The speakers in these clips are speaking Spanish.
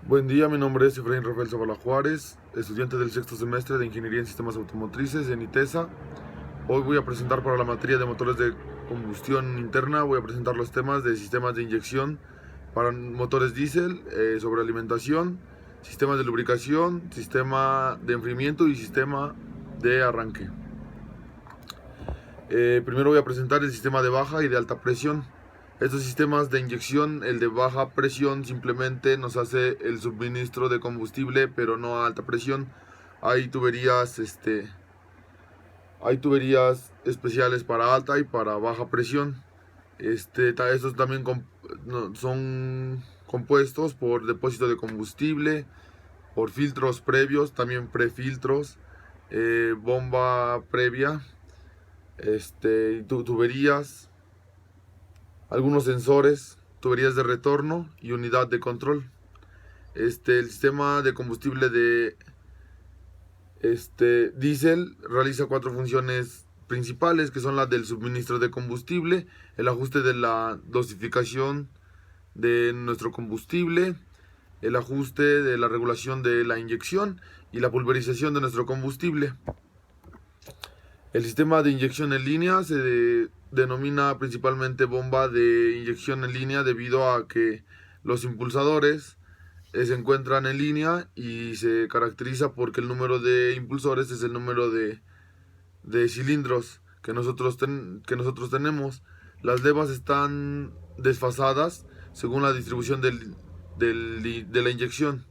Buen día, mi nombre es Efraín Rafael Zavala Juárez, estudiante del sexto semestre de Ingeniería en Sistemas Automotrices en ITESA. Hoy voy a presentar para la materia de motores de combustión interna, voy a presentar los temas de sistemas de inyección para motores diésel, sobre alimentación, sistemas de lubricación, sistema de enfriamiento y sistema de arranque. Primero voy a presentar el sistema de baja y de alta presión. Estos sistemas de inyección, el de baja presión simplemente nos hace el suministro de combustible, pero no a alta presión. Hay tuberías, hay tuberías especiales para alta y para baja presión. Estos también son compuestos por depósito de combustible, por filtros previos, también prefiltros, bomba previa, tuberías, algunos sensores, tuberías de retorno y unidad de control. El sistema de combustible de diésel realiza cuatro funciones principales, que son las del suministro de combustible, el ajuste de la dosificación de nuestro combustible, el ajuste de la regulación de la inyección y la pulverización de nuestro combustible. El sistema de inyección en línea se denomina principalmente bomba de inyección en línea debido a que los impulsadores se encuentran en línea y se caracteriza porque el número de impulsores es el número de cilindros que nosotros tenemos. Las levas están desfasadas según la distribución de la inyección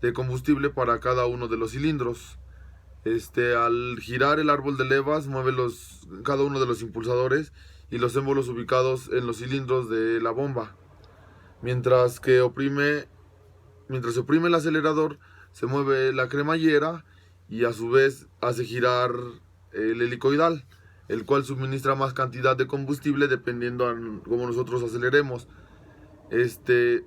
de combustible para cada uno de los cilindros. Al girar el árbol de levas mueve cada uno de los impulsadores y los émbolos ubicados en los cilindros de la bomba. Mientras se oprime el acelerador, se mueve la cremallera y a su vez hace girar el helicoidal, el cual suministra más cantidad de combustible dependiendo a cómo nosotros aceleremos. Este,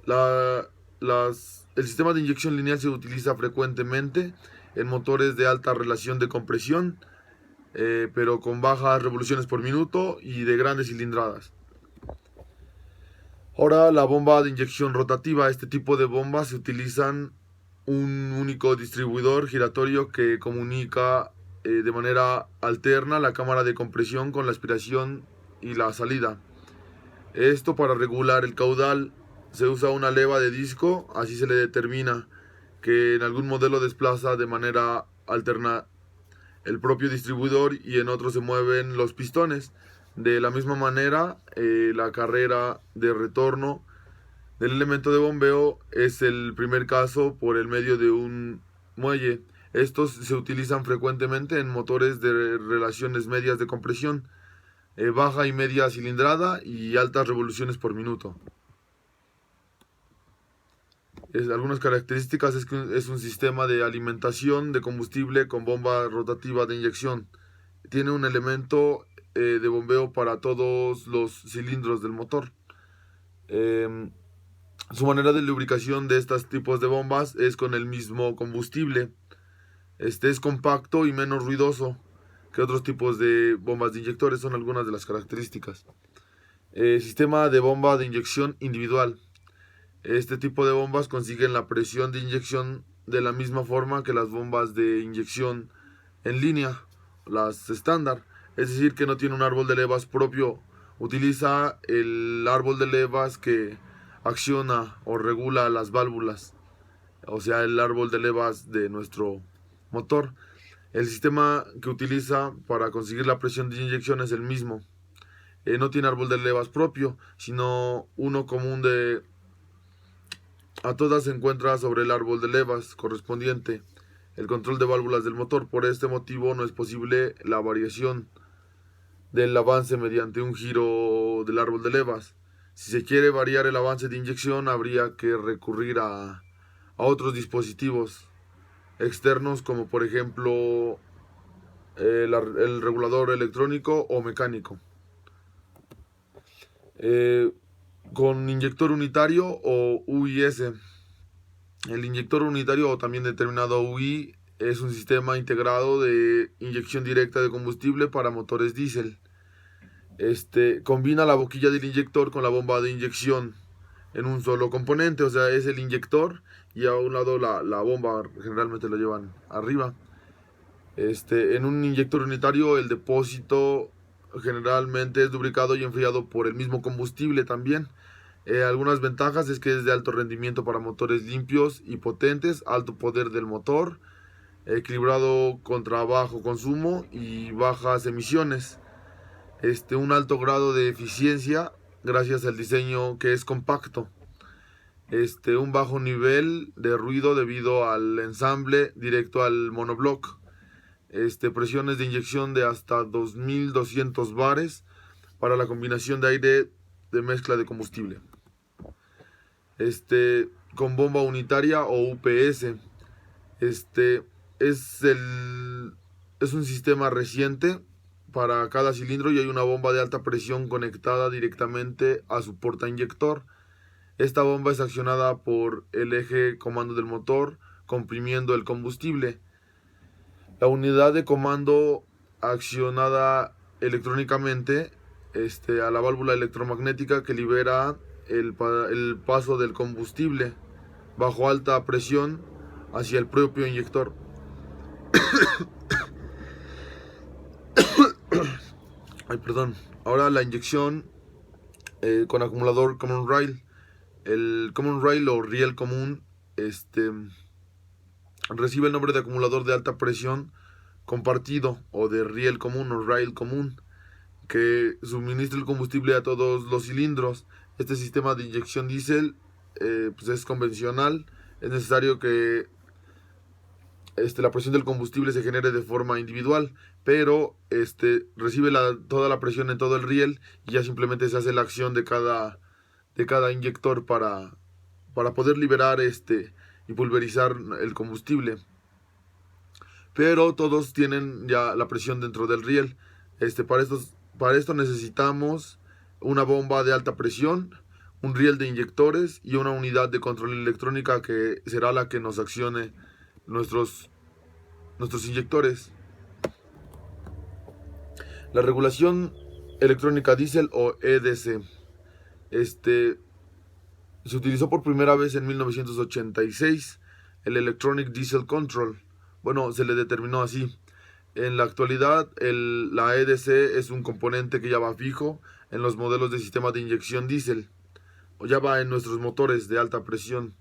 la, el sistema de inyección lineal se utiliza frecuentemente en motores de alta relación de compresión, pero con bajas revoluciones por minuto y de grandes cilindradas. Ahora la bomba de inyección rotativa. Este tipo de bombas se utilizan un único distribuidor giratorio que comunica de manera alterna la cámara de compresión con la aspiración y la salida. Esto para regular el caudal se usa una leva de disco, así se le determina que en algún modelo desplaza de manera alterna el propio distribuidor y en otro se mueven los pistones. De la misma manera, la carrera de retorno del elemento de bombeo es el primer caso por el medio de un muelle. Estos se utilizan frecuentemente en motores de relaciones medias de compresión, baja y media cilindrada y altas revoluciones por minuto. Algunas características es que es un sistema de alimentación de combustible con bomba rotativa de inyección. Tiene un elemento de bombeo para todos los cilindros del motor. Eh, Su manera de lubricación de estos tipos de bombas es con el mismo combustible. Este es compacto y menos ruidoso que otros tipos de bombas de inyectores, son algunas de las características. Sistema de bomba de inyección individual. Este tipo de bombas consiguen la presión de inyección de la misma forma que las bombas de inyección en línea, las estándar. Es decir, que no tiene un árbol de levas propio. Utiliza el árbol de levas que acciona o regula las válvulas, o sea, el árbol de levas de nuestro motor. El sistema que utiliza para conseguir la presión de inyección es el mismo. No tiene árbol de levas propio, sino uno común de a todas se encuentra sobre el árbol de levas correspondiente. El control de válvulas del motor. Por este motivo no es posible la variación del avance mediante un giro del árbol de levas. Si se quiere variar el avance de inyección, habría que recurrir a otros dispositivos externos, como por ejemplo el regulador electrónico o mecánico. Eh, con inyector unitario o UIS. El inyector unitario, o también determinado UI, es un sistema integrado de inyección directa de combustible para motores diésel. Combina la boquilla del inyector con la bomba de inyección. en un solo componente, o sea, es el inyector y a un lado la bomba, generalmente lo llevan arriba. En un inyector unitario el depósito generalmente es lubricado y enfriado por el mismo combustible también. Algunas ventajas es que es de alto rendimiento para motores limpios y potentes, alto poder del motor, equilibrado contra bajo consumo y bajas emisiones. Un alto grado de eficiencia gracias al diseño que es compacto. Un bajo nivel de ruido debido al ensamble directo al monobloc. Presiones de inyección de hasta 2200 bares para la combinación de aire de mezcla de combustible. Con bomba unitaria o UPS. Este es es un sistema reciente para cada cilindro y hay una bomba de alta presión conectada directamente a su porta inyector. Esta bomba es accionada por el eje comando del motor, comprimiendo el combustible. La unidad de comando accionada electrónicamente a la válvula electromagnética que libera el paso del combustible bajo alta presión hacia el propio inyector. Ay, perdón. Ahora la inyección con acumulador common rail. El common rail o riel común recibe el nombre de acumulador de alta presión compartido o de riel común o rail común que suministra el combustible a todos los cilindros. Este sistema de inyección diésel pues es convencional. Es necesario que la presión del combustible se genere de forma individual, pero recibe toda la presión en todo el riel y ya simplemente se hace la acción de cada inyector para poder liberar y pulverizar el combustible. Pero todos tienen ya la presión dentro del riel. Para esto necesitamos una bomba de alta presión, un riel de inyectores y una unidad de control electrónica que será la que nos accione nuestros inyectores. La regulación electrónica diésel o EDC se utilizó por primera vez en 1986, el Electronic Diesel Control. Bueno, se le determinó así. En la actualidad, la EDC es un componente que ya va fijo en los modelos de sistema de inyección diésel, o ya va en nuestros motores de alta presión.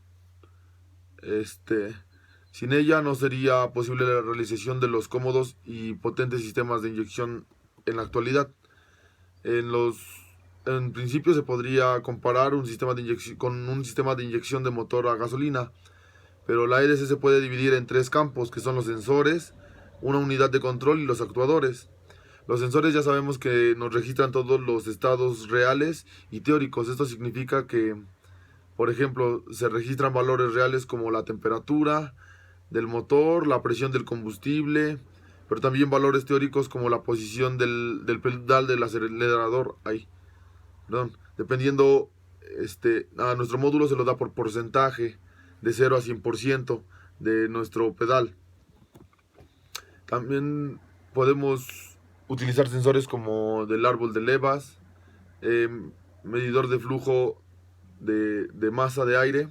Sin ella no sería posible la realización de los cómodos y potentes sistemas de inyección en la actualidad. En principio se podría comparar un sistema de inyección con un sistema de inyección de motor a gasolina, pero la EDC se puede dividir en tres campos, que son los sensores, una unidad de control y los actuadores. Los sensores ya sabemos que nos registran todos los estados reales y teóricos. Esto significa que, por ejemplo, se registran valores reales como la temperatura del motor, la presión del combustible, pero también valores teóricos como la posición del pedal del acelerador. Dependiendo, a nuestro módulo se lo da por porcentaje, de 0 a 100% de nuestro pedal. También podemos utilizar sensores como del árbol de levas, medidor de flujo de masa de aire.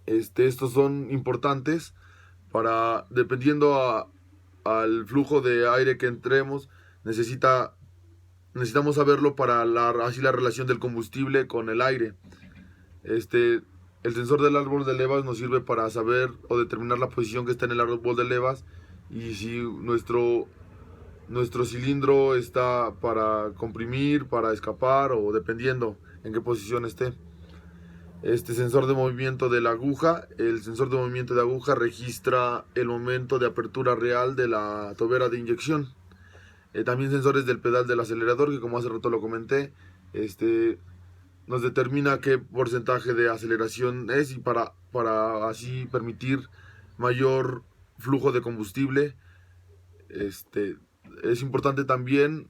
Estos son importantes para, dependiendo al flujo de aire que entremos, necesitamos saberlo para así la relación del combustible con el aire. El sensor del árbol de levas nos sirve para saber o determinar la posición que está en el árbol de levas y si nuestro cilindro está para comprimir, para escapar o dependiendo en qué posición esté. Sensor de movimiento de la aguja. El sensor de movimiento de aguja registra el momento de apertura real de la tobera de inyección. También sensores del pedal del acelerador, que como hace rato lo comenté, nos determina qué porcentaje de aceleración es y para así permitir mayor flujo de combustible. Es importante también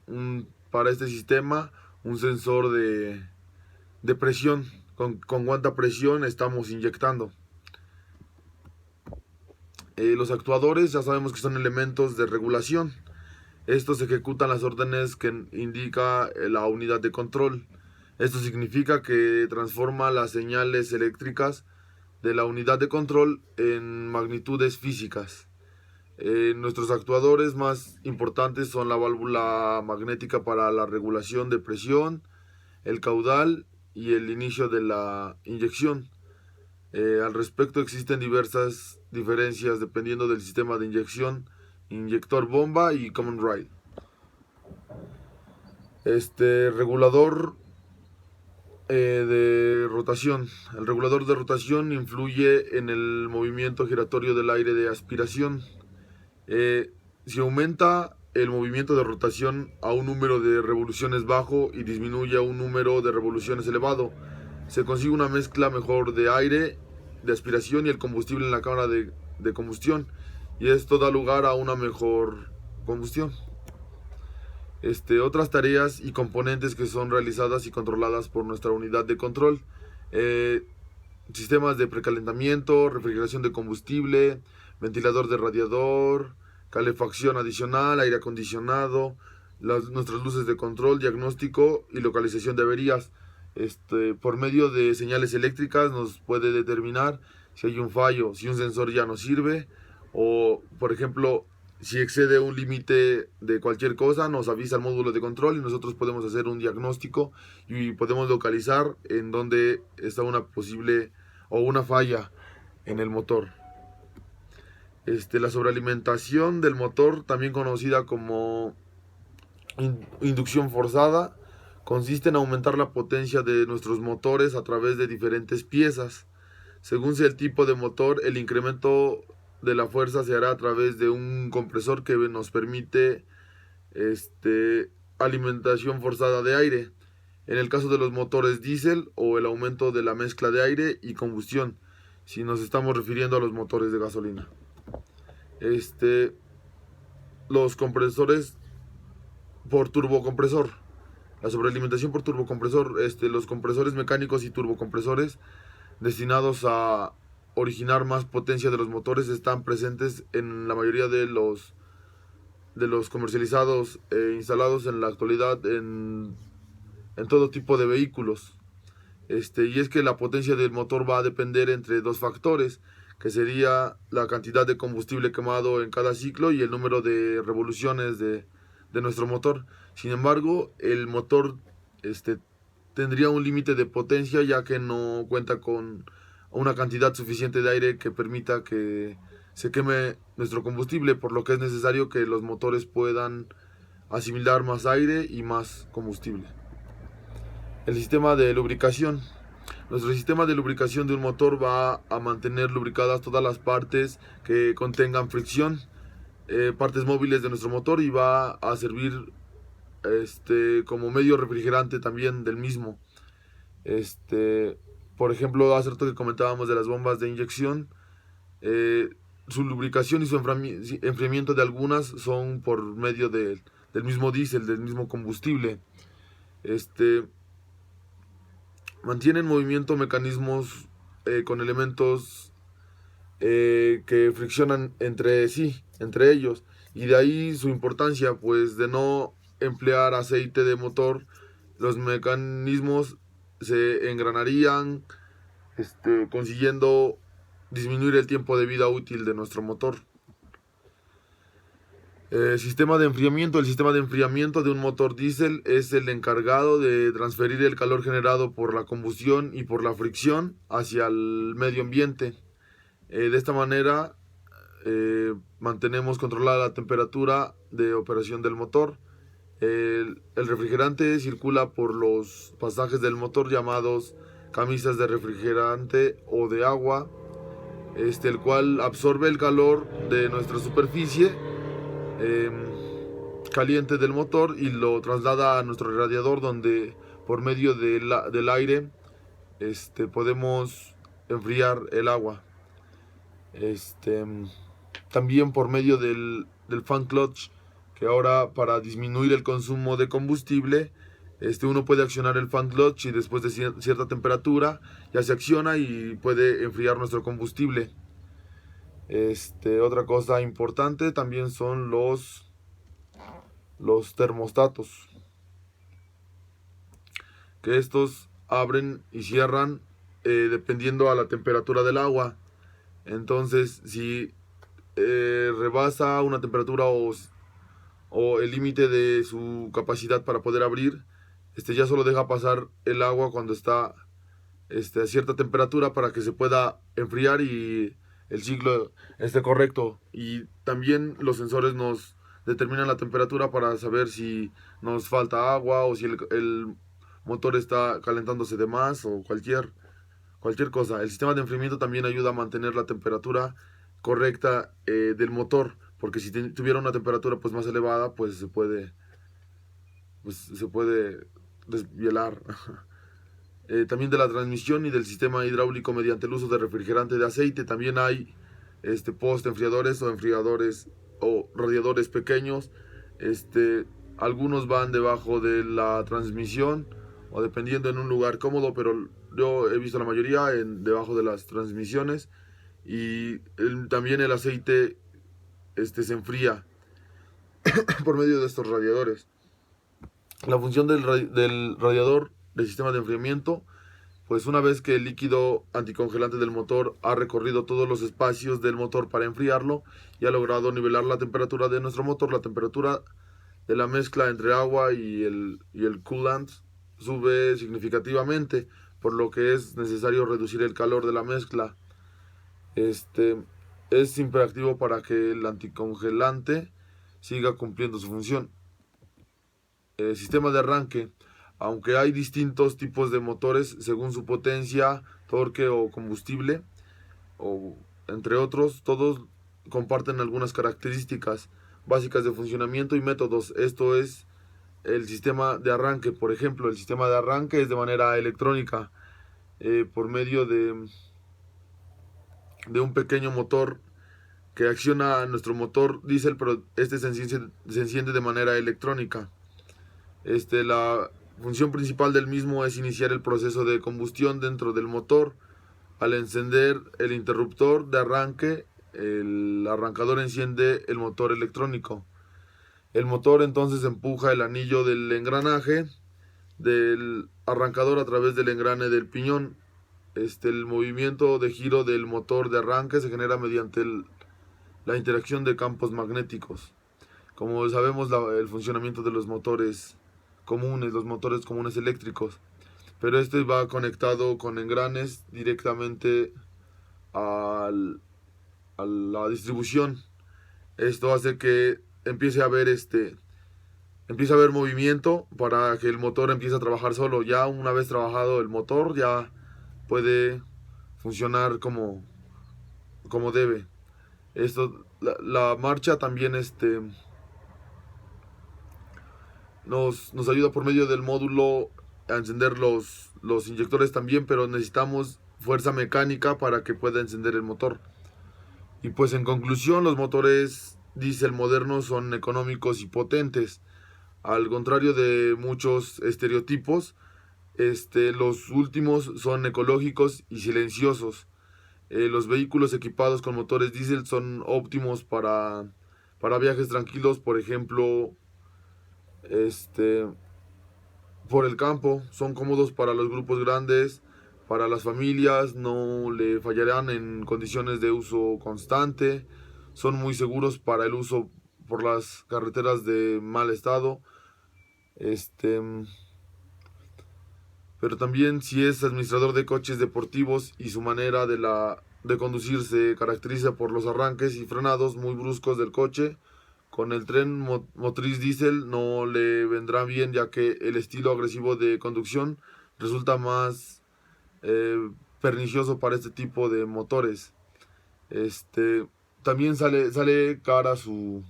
para este sistema un sensor de presión, con cuánta presión estamos inyectando. Los actuadores ya sabemos que son elementos de regulación. Estos ejecutan las órdenes que indica la unidad de control. Esto significa que transforma las señales eléctricas de la unidad de control en magnitudes físicas. Nuestros actuadores más importantes son la válvula magnética para la regulación de presión, el caudal y el inicio de la inyección. Al respecto existen diversas diferencias dependiendo del sistema de inyección, inyector bomba y common rail. Regulador de rotación. El regulador de rotación influye en el movimiento giratorio del aire de aspiración. Si aumenta el movimiento de rotación a un número de revoluciones bajo y disminuye a un número de revoluciones elevado, se consigue una mezcla mejor de aire de aspiración y el combustible en la cámara de combustión, y esto da lugar a una mejor combustión. Otras tareas y componentes que son realizadas y controladas por nuestra unidad de control: sistemas de precalentamiento, refrigeración de combustible, ventilador de radiador, calefacción adicional, aire acondicionado, nuestras luces de control, diagnóstico y localización de averías. Por medio de señales eléctricas nos puede determinar si hay un fallo, si un sensor ya no sirve, o por ejemplo, si excede un límite de cualquier cosa, nos avisa el módulo de control y nosotros podemos hacer un diagnóstico y podemos localizar en dónde está una posible o una falla en el motor. La sobrealimentación del motor, también conocida como inducción forzada, consiste en aumentar la potencia de nuestros motores a través de diferentes piezas. Según sea el tipo de motor, el incremento de la fuerza se hará a través de un compresor que nos permite alimentación forzada de aire, en el caso de los motores diésel, o el aumento de la mezcla de aire y combustión, si nos estamos refiriendo a los motores de gasolina. Los compresores por turbocompresor. La sobrealimentación por turbocompresor. Los compresores mecánicos y turbocompresores destinados a originar más potencia de los motores están presentes en la mayoría de los comercializados e instalados en la actualidad en todo tipo de vehículos. Y es que la potencia del motor va a depender entre dos factores, que sería la cantidad de combustible quemado en cada ciclo y el número de revoluciones de nuestro motor. Sin embargo, el motor tendría un límite de potencia, ya que no cuenta con una cantidad suficiente de aire que permita que se queme nuestro combustible, por lo que es necesario que los motores puedan asimilar más aire y más combustible. El sistema de lubricación. Nuestro sistema de lubricación de un motor va a mantener lubricadas todas las partes que contengan fricción, partes móviles de nuestro motor, y va a servir como medio refrigerante también del mismo. Por ejemplo, hace rato que comentábamos de las bombas de inyección, su lubricación y su enfriamiento de algunas son por medio del mismo diésel, del mismo combustible. Mantienen movimiento mecanismos con elementos que friccionan entre sí, entre ellos, y de ahí su importancia, pues de no emplear aceite de motor, los mecanismos se engranarían, consiguiendo disminuir el tiempo de vida útil de nuestro motor. Sistema de enfriamiento. El sistema de enfriamiento de un motor diésel es el encargado de transferir el calor generado por la combustión y por la fricción hacia el medio ambiente. De esta manera mantenemos controlada la temperatura de operación del motor. El refrigerante circula por los pasajes del motor llamados camisas de refrigerante o de agua, el cual absorbe el calor de nuestra superficie caliente del motor y lo traslada a nuestro radiador, donde por medio del aire podemos enfriar el agua. También por medio del fan clutch, que ahora, para disminuir el consumo de combustible, uno puede accionar el fan clutch y después de cierta temperatura ya se acciona y puede enfriar nuestro combustible. Otra cosa importante también son los termostatos. que estos abren y cierran dependiendo a la temperatura del agua. Entonces, si rebasa una temperatura o el límite de su capacidad para poder abrir, ya solo deja pasar el agua cuando está a cierta temperatura para que se pueda enfriar y el ciclo esté correcto. Y también los sensores nos determinan la temperatura para saber si nos falta agua o si el motor está calentándose de más o cualquier cosa. El sistema de enfriamiento también ayuda a mantener la temperatura correcta del motor, porque si tuviera una temperatura pues más elevada, pues se puede desvielar. También de la transmisión y del sistema hidráulico mediante el uso de refrigerante de aceite. También hay post enfriadores o enfriadores o radiadores pequeños. Algunos van debajo de la transmisión o dependiendo en un lugar cómodo, pero yo he visto la mayoría debajo de las transmisiones. Y también el aceite se enfría por medio de estos radiadores. La función del radiador del sistema de enfriamiento, pues una vez que el líquido anticongelante del motor ha recorrido todos los espacios del motor para enfriarlo y ha logrado nivelar la temperatura de nuestro motor, la temperatura de la mezcla entre agua y el coolant sube significativamente, por lo que es necesario reducir el calor de la mezcla. Es imperativo para que el anticongelante siga cumpliendo su función. Sistema de arranque. Aunque hay distintos tipos de motores según su potencia, torque o combustible, o entre otros, todos comparten algunas características básicas de funcionamiento y métodos. Esto es el sistema de arranque. Por ejemplo, el sistema de arranque es de manera electrónica, por medio de un pequeño motor que acciona a nuestro motor diésel, pero se enciende de manera electrónica. La función principal del mismo es iniciar el proceso de combustión dentro del motor. Al encender el interruptor de arranque, el arrancador enciende el motor electrónico. El motor entonces empuja el anillo del engranaje del arrancador a través del engrane del piñón. El movimiento de giro del motor de arranque se genera mediante la interacción de campos magnéticos. Como sabemos, el funcionamiento de los motores comunes eléctricos, pero este va conectado con engranes directamente a la distribución. Esto hace que empiece a haber movimiento para que el motor empiece a trabajar solo. Ya una vez trabajado el motor, ya puede funcionar como debe. La marcha también nos ayuda por medio del módulo a encender los inyectores también, pero necesitamos fuerza mecánica para que pueda encender el motor. Y pues en conclusión, los motores diésel modernos son económicos y potentes. Al contrario de muchos estereotipos, los últimos son ecológicos y silenciosos. Los vehículos equipados con motores diésel son óptimos para viajes tranquilos, por ejemplo, por el campo. Son cómodos para los grupos grandes, para las familias, no le fallarán en condiciones de uso constante. Son muy seguros para el uso por las carreteras de mal estado. Pero también si es administrador de coches deportivos y su manera de conducir se caracteriza por los arranques y frenados muy bruscos del coche, con el tren motriz diésel no le vendrá bien, ya que el estilo agresivo de conducción resulta más pernicioso para este tipo de motores. También sale cara su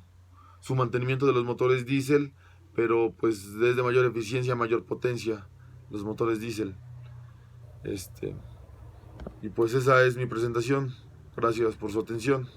mantenimiento de los motores diésel, pero pues es de mayor eficiencia, mayor potencia los motores diésel. Y pues esa es mi presentación. Gracias por su atención.